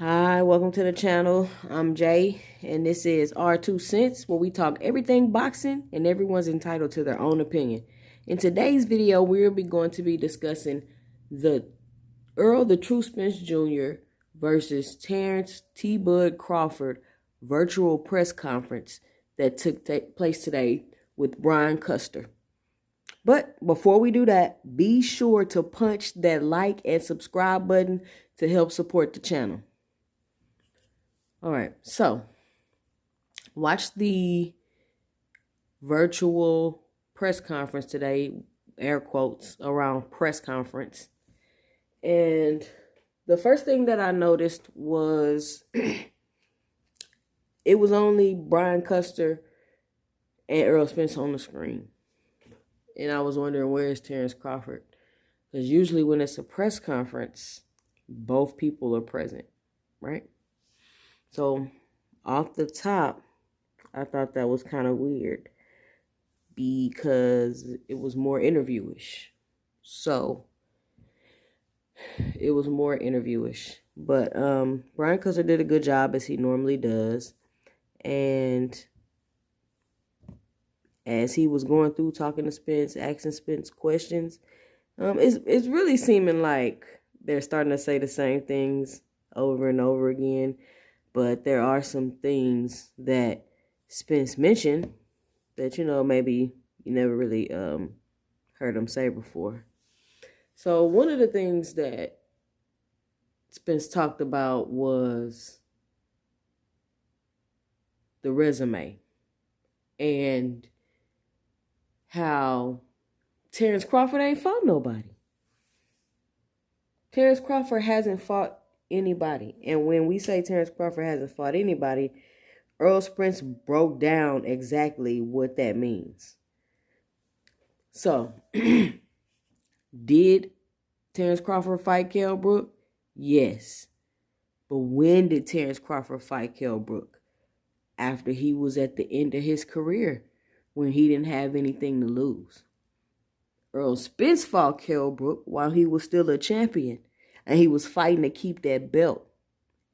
Hi, welcome to the channel. I'm Jay, and this is our 2 cents, where we talk everything boxing, and everyone's entitled to their own opinion. In today's video, we'll be going to be discussing the Errol the True Spence Jr. versus Terence T. Bud Crawford virtual press conference that took place today with Brian Custer. But before we do that, be sure to punch that like and subscribe button to help support the channel. All right, so watch the virtual press conference today, air quotes around press conference. And the first thing that I noticed was it was only Brian Custer and Errol Spence on the screen. And I was wondering, where's Terence Crawford? Because usually when it's a press conference, both people are present, right? So off the top, I thought that was kind of weird because it was more interviewish. So it was more interviewish. But Brian Custer did a good job, as he normally does. And as he was going through talking to Spence, asking Spence questions, it's really seeming like they're starting to say the same things over and over again. But there are some things that Spence mentioned that, maybe you never really heard him say before. So one of the things that Spence talked about was the resume and how Terence Crawford ain't fought nobody. Terence Crawford hasn't fought anybody. And when we say Terence Crawford hasn't fought anybody, Errol Spence broke down exactly what that means. So, did Terence Crawford fight Kell Brook? Yes. But when did Terence Crawford fight Kell Brook? After he was at the end of his career, when he didn't have anything to lose. Errol Spence fought Kell Brook while he was still a champion, and he was fighting to keep that belt.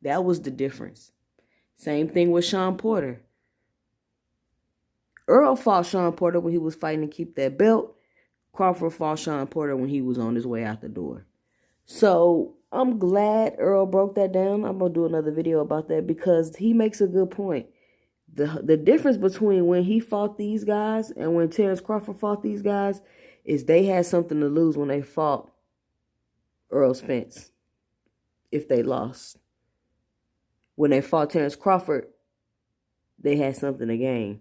That was the difference. Same thing with Sean Porter. Errol fought Sean Porter when he was fighting to keep that belt. Crawford fought Sean Porter when he was on his way out the door. So I'm glad Errol broke that down. I'm going to do another video about that because he makes a good point. The difference between when he fought these guys and when Terence Crawford fought these guys is they had something to lose when they fought Errol Spence if they lost. When they fought Terence Crawford, they had something to gain,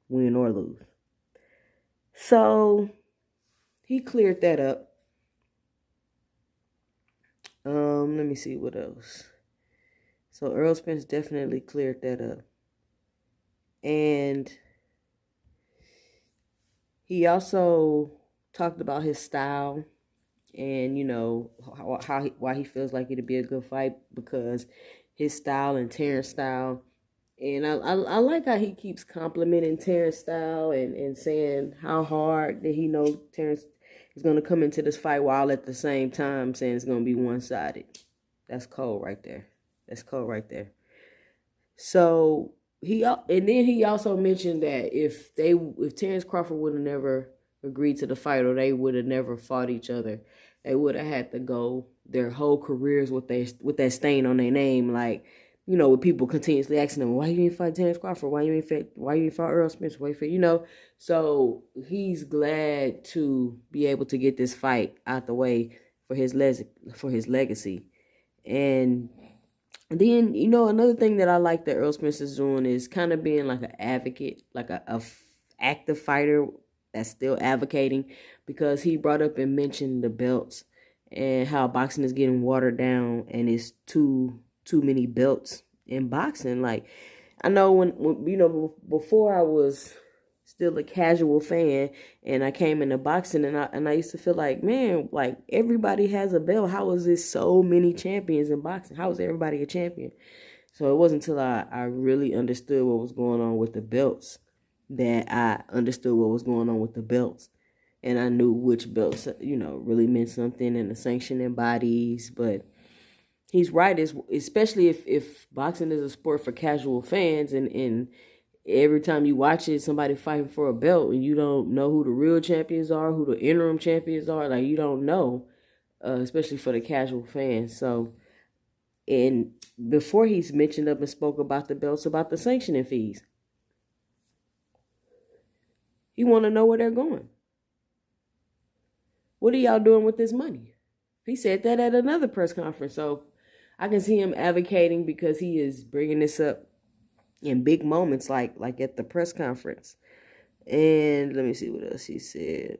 win or lose. So he cleared that up. Let me see what else. So Errol Spence definitely cleared that up. And he also talked about his style and, why he feels like it'd be a good fight because his style and Terrence's style. And I like how he keeps complimenting Terrence's style and saying how hard that he knows Terence is going to come into this fight while at the same time saying it's going to be one-sided. That's cold right there. That's cold right there. So he also mentioned that if Terence Crawford would have never agreed to the fight or they would have never fought each other, they would have had to go their whole careers with that stain on their name, like, with people continuously asking them, why you didn't fight Terence Crawford? Why you didn't fight Errol Spence? So he's glad to be able to get this fight out the way for his legacy. And then, another thing that I like that Errol Spence is doing is kind of being like an advocate, like a active fighter that's still advocating, because he brought up and mentioned the belts and how boxing is getting watered down and it's too many belts in boxing. Like, I know when before I was still a casual fan and I came into boxing and I used to feel like, man, like everybody has a belt. How is there so many champions in boxing? How is everybody a champion? So it wasn't until I really understood what was going on with the belts that I understood what was going on with the belts. And I knew which belts, really meant something in the sanctioning bodies. But he's right, especially if boxing is a sport for casual fans, and every time you watch it, somebody fighting for a belt, and you don't know who the real champions are, who the interim champions are. Like, you don't know, especially for the casual fans. So, and before he's mentioned up and spoke about the belts, about the sanctioning fees, he want to know where they're going. What are y'all doing with this money? He said that at another press conference. So I can see him advocating, because he is bringing this up in big moments, like at the press conference. And let me see what else he said.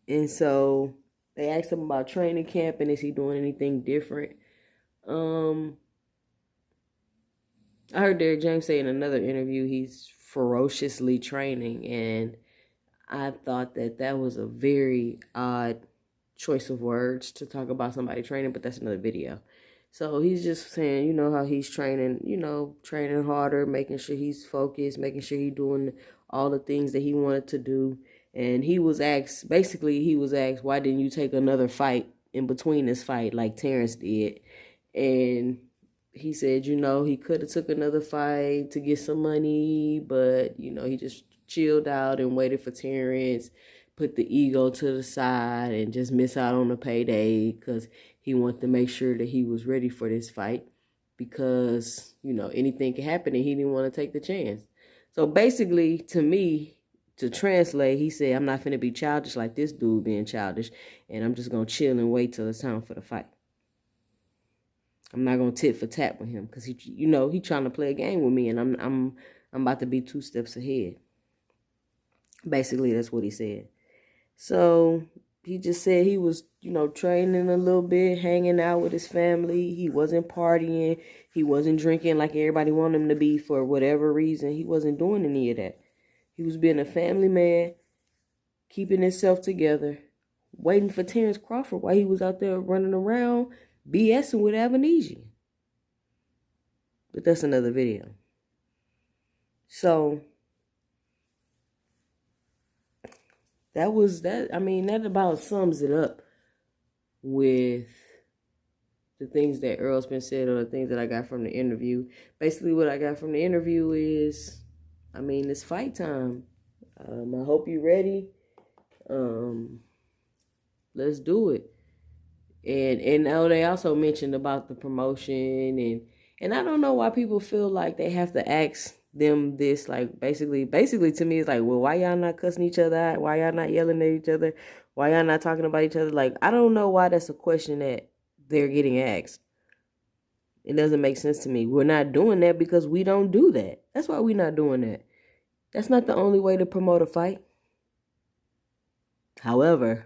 And so they asked him about training camp and is he doing anything different. I heard Derek James say in another interview he's ferociously training, and I thought that was a very odd choice of words to talk about somebody training, but that's another video. So he's just saying, how he's training, training harder, making sure he's focused, making sure he's doing all the things that he wanted to do. And he was asked, why didn't you take another fight in between this fight like Terence did? And he said, he could have took another fight to get some money, but, he just chilled out and waited for Terence, put the ego to the side, and just miss out on the payday because he wanted to make sure that he was ready for this fight, because, anything could happen and he didn't want to take the chance. So basically, to me, to translate, he said, I'm not finna be childish like this dude being childish, and I'm just going to chill and wait till it's time for the fight. I'm not going to tit for tat with him because he trying to play a game with me, and I'm about to be 2 steps ahead. Basically, that's what he said. So he just said he was, training a little bit, hanging out with his family. He wasn't partying. He wasn't drinking like everybody wanted him to be for whatever reason. He wasn't doing any of that. He was being a family man, keeping himself together, waiting for Terence Crawford while he was out there running around BSing with amnesia. But that's another video. So that was that. I mean, that about sums it up with the things that Errol Spence said, or the things that I got from the interview. Basically, what I got from the interview is, it's fight time. I hope you're ready. Let's do it. And they also mentioned about the promotion, and I don't know why people feel like they have to ask them this. Like, basically to me, it's like, well, why y'all not cussing each other out? Why y'all not yelling at each other? Why y'all not talking about each other? Like, I don't know why that's a question that they're getting asked. It doesn't make sense to me. We're not doing that because we don't do that. That's why we're not doing that. That's not the only way to promote a fight. However,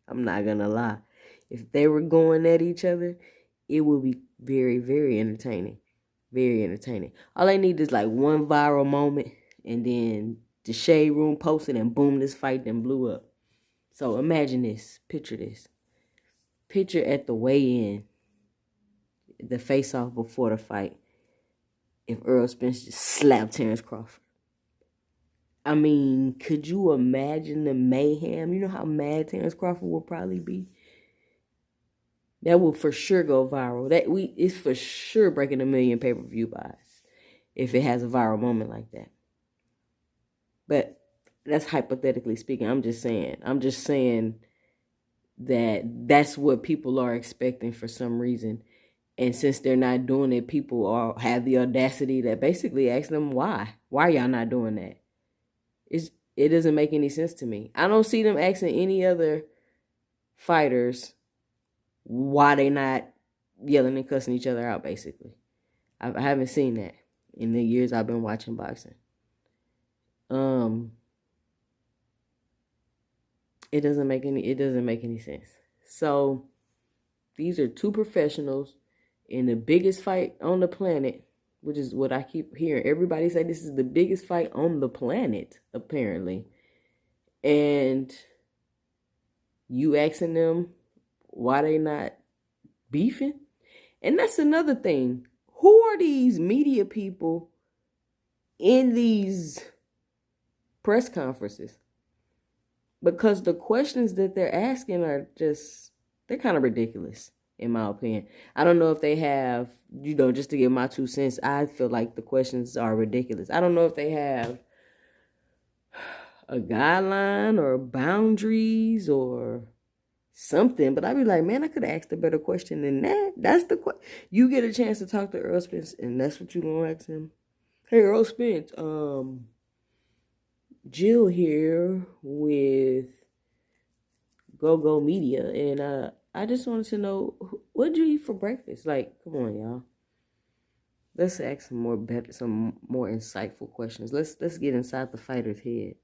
I'm not gonna lie. If they were going at each other, it would be very, very entertaining. Very entertaining. All they need is like one viral moment, and then the Shade Room posted, and boom, this fight then blew up. So imagine this. Picture this. Picture at the weigh-in, the face-off before the fight, if Errol Spence just slapped Terence Crawford. Could you imagine the mayhem? You know how mad Terence Crawford will probably be? That will for sure go viral. It's for sure breaking 1 million pay-per-view buys if it has a viral moment like that. But that's hypothetically speaking. I'm just saying that that's what people are expecting for some reason. And since they're not doing it, people have the audacity to basically ask them why. Why are y'all not doing that? It doesn't make any sense to me. I don't see them asking any other fighters why they not yelling and cussing each other out, basically. I haven't seen that in the years I've been watching boxing. It doesn't make any sense. So these are 2 professionals in the biggest fight on the planet, which is what I keep hearing. Everybody say this is the biggest fight on the planet, apparently. And you asking them why they not beefing? And that's another thing. Who are these media people in these press conferences? because the questions that they're asking are just, they're kind of ridiculous, in my opinion. I don't know if they have, just to give my 2 cents, I feel like the questions are ridiculous. I don't know if they have a guideline or boundaries or something, but I'd be like, man, I could have asked a better question than that. That's the question. You get a chance to talk to Errol Spence, and that's what you gonna ask him. Hey, Errol Spence, Jill here with Go Media, and I just wanted to know, what did you eat for breakfast? Like, come on, y'all. Let's ask some more insightful questions. Let's get inside the fighter's head.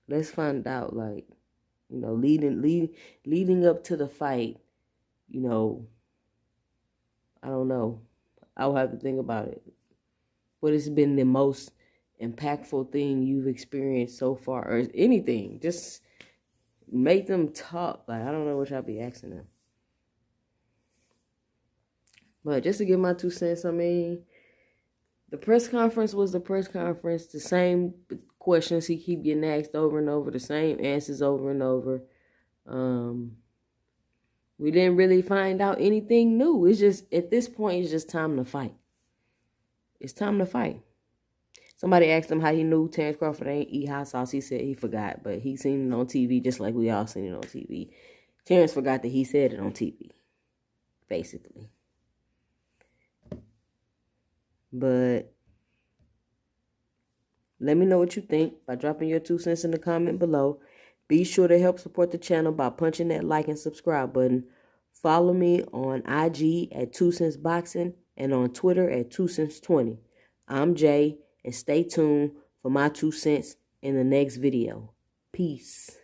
Let's find out, like, leading up to the fight, I don't know. I'll have to think about it. What has been the most impactful thing you've experienced so far, or anything? Just make them talk. Like, I don't know what y'all be asking them. But just to give my 2 cents, I mean, the press conference was the press conference. The same questions he keep getting asked over and over, the same answers over and over. We didn't really find out anything new. It's just, at this point, it's just time to fight. It's time to fight. Somebody asked him how he knew Terence Crawford ain't eat hot sauce. He said he forgot, but he seen it on TV just like we all seen it on TV. Terence forgot that he said it on TV, basically. But let me know what you think by dropping your 2 cents in the comment below. Be sure to help support the channel by punching that like and subscribe button. Follow me on IG at 2 Cents Boxing and on Twitter at 2 Cents 20. I'm Jay, and stay tuned for my 2 cents in the next video. Peace.